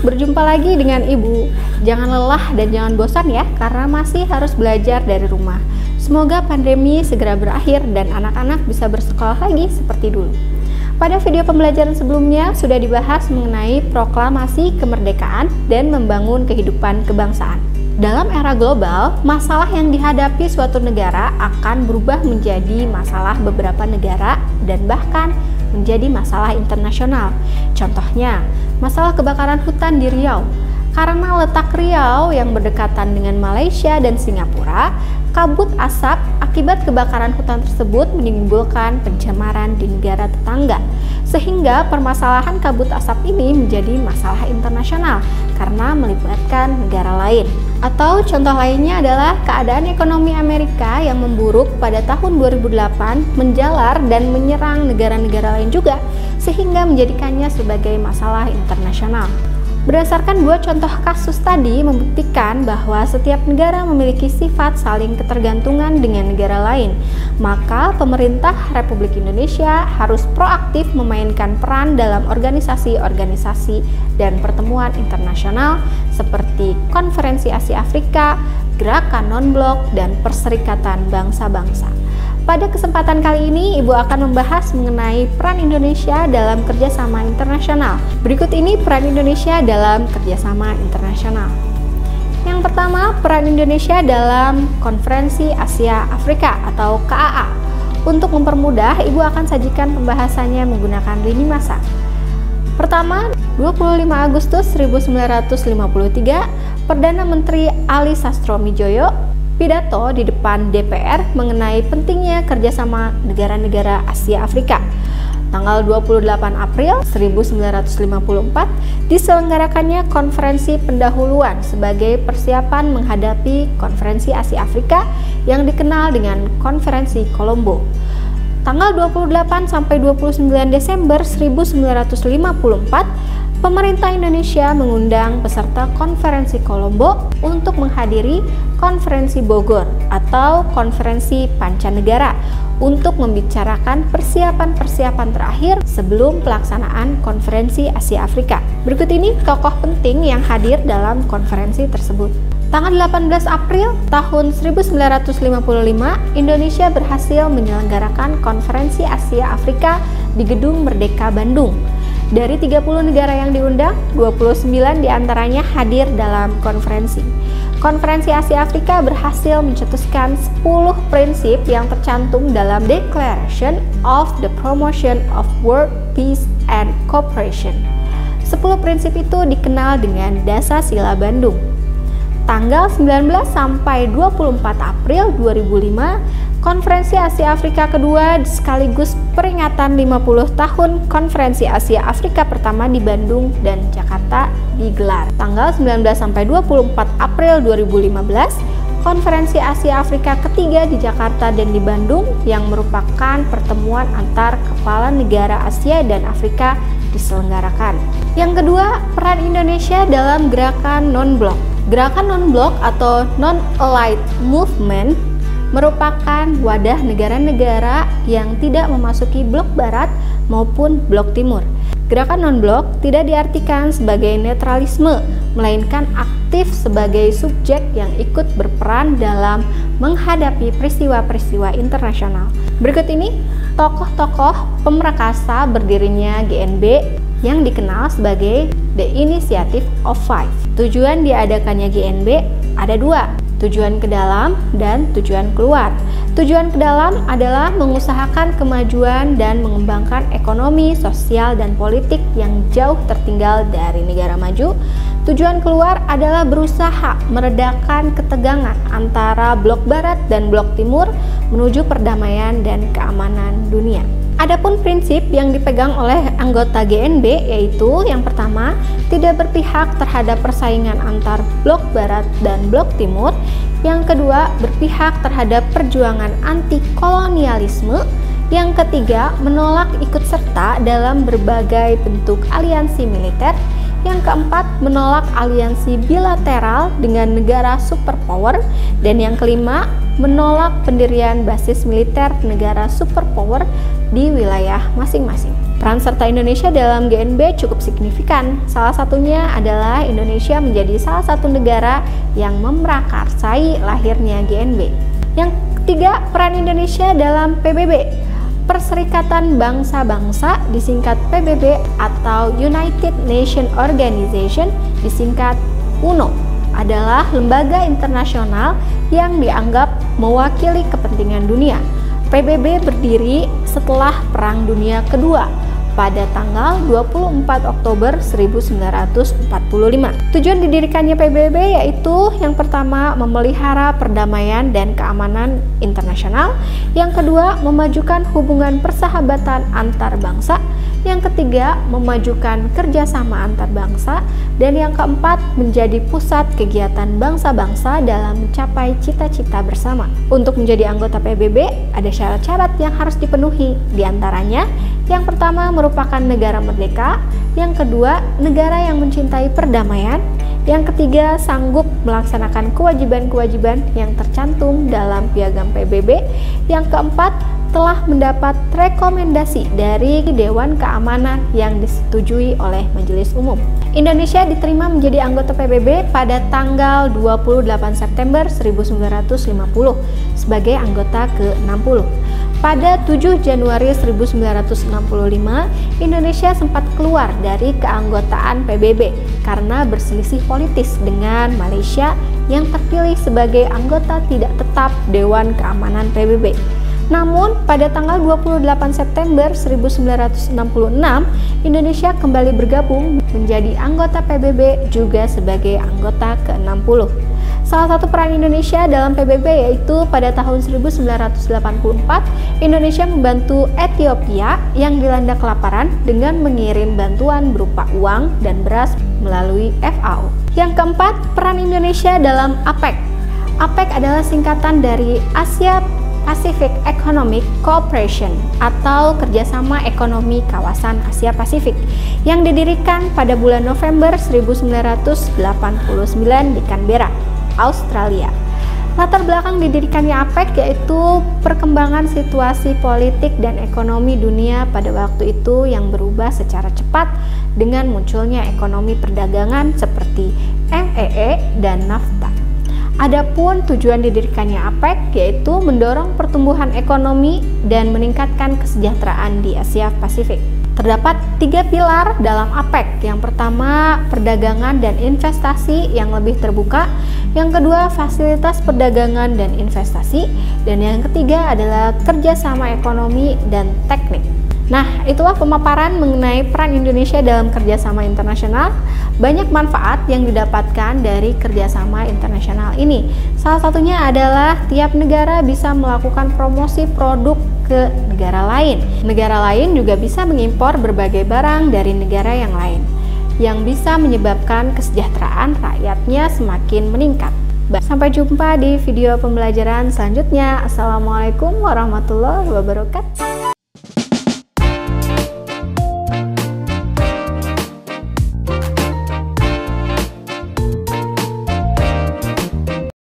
berjumpa lagi dengan Ibu. Jangan lelah dan jangan bosan ya, karena masih harus belajar dari rumah. Semoga pandemi segera berakhir dan anak-anak bisa bersekolah lagi seperti dulu. Pada video pembelajaran sebelumnya sudah dibahas mengenai proklamasi kemerdekaan dan membangun kehidupan kebangsaan. Dalam era global, masalah yang dihadapi suatu negara akan berubah menjadi masalah beberapa negara dan bahkan menjadi masalah internasional. Contohnya, masalah kebakaran hutan di Riau. Karena letak Riau yang berdekatan dengan Malaysia dan Singapura, kabut asap akibat kebakaran hutan tersebut menimbulkan pencemaran di negara tetangga. Sehingga permasalahan kabut asap ini menjadi masalah internasional karena melibatkan negara lain. Atau contoh lainnya adalah keadaan ekonomi Amerika yang memburuk pada tahun 2008 menjalar dan menyerang negara-negara lain juga, sehingga menjadikannya sebagai masalah internasional. Berdasarkan dua contoh kasus tadi membuktikan bahwa setiap negara memiliki sifat saling ketergantungan dengan negara lain. Maka pemerintah Republik Indonesia harus proaktif memainkan peran dalam organisasi-organisasi dan pertemuan internasional seperti Konferensi Asia Afrika, Gerakan Non-Blok, dan Perserikatan Bangsa-Bangsa. Pada kesempatan kali ini, Ibu akan membahas mengenai peran Indonesia dalam kerjasama internasional. Berikut ini peran Indonesia dalam kerjasama internasional. Yang pertama, peran Indonesia dalam Konferensi Asia Afrika atau KAA. Untuk mempermudah, Ibu akan sajikan pembahasannya menggunakan lini masa. Pertama, 25 Agustus 1953, Perdana Menteri Ali Sastroamidjojo pidato di depan DPR mengenai pentingnya kerjasama negara-negara Asia Afrika. Tanggal 28 April 1954 diselenggarakannya konferensi pendahuluan sebagai persiapan menghadapi Konferensi Asia Afrika yang dikenal dengan Konferensi Kolombo. Tanggal 28 sampai 29 Desember 1954 pemerintah Indonesia mengundang peserta Konferensi Kolombo untuk menghadiri Konferensi Bogor atau Konferensi Pancanegara untuk membicarakan persiapan-persiapan terakhir sebelum pelaksanaan Konferensi Asia Afrika. Berikut ini tokoh penting yang hadir dalam konferensi tersebut. Tanggal 18 April tahun 1955, Indonesia berhasil menyelenggarakan Konferensi Asia Afrika di Gedung Merdeka Bandung. Dari 30 negara yang diundang, 29 diantaranya hadir dalam konferensi. Konferensi Asia Afrika berhasil mencetuskan 10 prinsip yang tercantum dalam Declaration of the Promotion of World Peace and Cooperation. 10 prinsip itu dikenal dengan Dasar-Sila Bandung. Tanggal 19 sampai 24 April 2005, Konferensi Asia Afrika kedua sekaligus peringatan 50 tahun Konferensi Asia Afrika pertama di Bandung dan Jakarta digelar. Tanggal 19 sampai 24 April 2015, Konferensi Asia Afrika ketiga di Jakarta dan di Bandung yang merupakan pertemuan antar kepala negara Asia dan Afrika diselenggarakan. Yang kedua, peran Indonesia dalam gerakan non-blok. Gerakan non-blok atau Non-Aligned Movement merupakan wadah negara-negara yang tidak memasuki blok barat maupun blok timur. Gerakan non-blok tidak diartikan sebagai netralisme, melainkan aktif sebagai subjek yang ikut berperan dalam menghadapi peristiwa-peristiwa internasional. Berikut ini tokoh-tokoh pemerakasa berdirinya GNB yang dikenal sebagai The Initiative of Five. Tujuan diadakannya GNB ada dua, tujuan ke dalam dan tujuan keluar. Tujuan ke dalam adalah mengusahakan kemajuan dan mengembangkan ekonomi, sosial, dan politik yang jauh tertinggal dari negara maju. Tujuan keluar adalah berusaha meredakan ketegangan antara blok barat dan blok timur menuju perdamaian dan keamanan dunia. Adapun prinsip yang dipegang oleh anggota GNB yaitu yang pertama, tidak berpihak terhadap persaingan antar blok barat dan blok timur. Yang kedua, berpihak terhadap perjuangan anti kolonialisme. Yang ketiga, menolak ikut serta dalam berbagai bentuk aliansi militer. Yang keempat, menolak aliansi bilateral dengan negara superpower. Dan yang kelima, menolak pendirian basis militer negara superpower di wilayah masing-masing. Peran serta Indonesia dalam GNB cukup signifikan. Salah satunya adalah Indonesia menjadi salah satu negara yang memprakarsai lahirnya GNB. Yang ketiga, peran Indonesia dalam PBB, Perserikatan Bangsa-Bangsa, disingkat PBB, atau United Nations Organization, disingkat UNO, adalah lembaga internasional yang dianggap mewakili kepentingan dunia. PBB berdiri setelah Perang Dunia Kedua pada tanggal 24 Oktober 1945. Tujuan didirikannya PBB yaitu yang pertama, memelihara perdamaian dan keamanan internasional, yang kedua, memajukan hubungan persahabatan antar bangsa, yang ketiga, memajukan kerjasama antar bangsa, dan yang keempat, menjadi pusat kegiatan bangsa-bangsa dalam mencapai cita-cita bersama. Untuk menjadi anggota PBB, ada syarat-syarat yang harus dipenuhi, diantaranya yang pertama, merupakan negara merdeka, yang kedua, negara yang mencintai perdamaian, yang ketiga, sanggup melaksanakan kewajiban-kewajiban yang tercantum dalam piagam PBB, yang keempat, telah mendapat rekomendasi dari Dewan Keamanan yang disetujui oleh Majelis Umum. Indonesia diterima menjadi anggota PBB pada tanggal 28 September 1950 sebagai anggota ke-60. Pada 7 Januari 1965, Indonesia sempat keluar dari keanggotaan PBB karena berselisih politis dengan Malaysia yang terpilih sebagai anggota tidak tetap Dewan Keamanan PBB. Namun, pada tanggal 28 September 1966, Indonesia kembali bergabung menjadi anggota PBB juga sebagai anggota ke-60. Salah satu peran Indonesia dalam PBB yaitu pada tahun 1984, Indonesia membantu Ethiopia yang dilanda kelaparan dengan mengirim bantuan berupa uang dan beras melalui FAO. Yang keempat, peran Indonesia dalam APEC. APEC adalah singkatan dari Asia Pacific Economic Cooperation atau Kerjasama Ekonomi Kawasan Asia Pasifik yang didirikan pada bulan November 1989 di Canberra, Australia. Latar belakang didirikannya APEC yaitu perkembangan situasi politik dan ekonomi dunia pada waktu itu yang berubah secara cepat dengan munculnya ekonomi perdagangan seperti MEE dan NAFTA. Adapun tujuan didirikannya APEC yaitu mendorong pertumbuhan ekonomi dan meningkatkan kesejahteraan di Asia Pasifik. Terdapat 3 pilar dalam APEC. Yang pertama, perdagangan dan investasi yang lebih terbuka. Yang kedua, fasilitas perdagangan dan investasi. Dan yang ketiga adalah kerjasama ekonomi dan teknik. Nah, itulah pemaparan mengenai peran Indonesia dalam kerjasama internasional. Banyak manfaat yang didapatkan dari kerjasama internasional ini. Salah satunya adalah tiap negara bisa melakukan promosi produk ke negara lain. Negara lain juga bisa mengimpor berbagai barang dari negara yang lain, yang bisa menyebabkan kesejahteraan rakyatnya semakin meningkat. Sampai jumpa di video pembelajaran selanjutnya. Assalamualaikum warahmatullahi wabarakatuh.